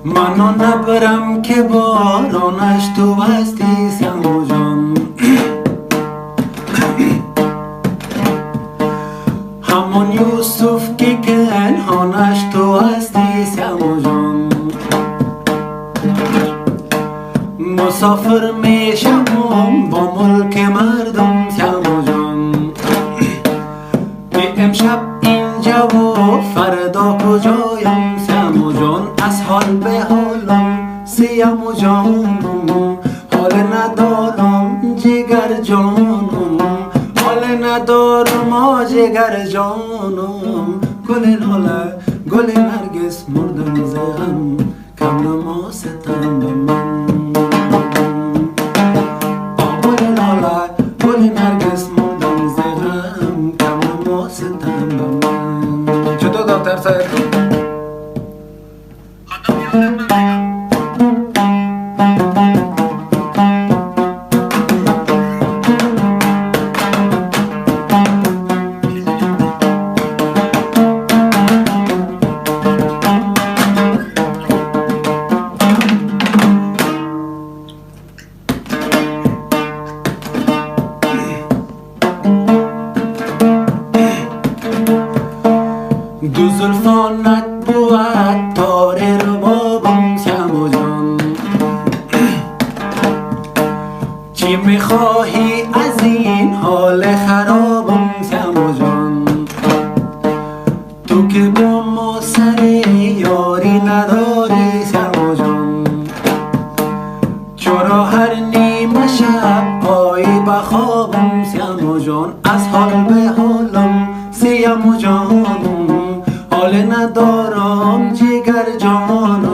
منو نبرم که بارانش تو هستی سیامو جان، همون یوسف که پنهانش تو هستی سیامو جان. مسافر میشم با ملک مردم سیامو جان، به امشب اینجا و فردا کجایم سیامو جان. از حال به حالم سیامو جان، حال ندارم جگر جانم، حال ندارم جگر جانم. گل لاله گل نرگس مردم ز غم، کم نما ستم به من. گل لاله گل نرگس مردم ز غم، کم نما ستم به من. چطور دکتر صاحب؟ دو زلفانت بود تار ربابم سیامو جان، چی میخواهی از این حال خرابم سیامو جان. تو که با ما سر یاری نداری سیامو جان، چرا هر نیمه شب پایی بخوابم سیامو جان. از حال به حالم سیامو جان، حال ندارم جگر جانم،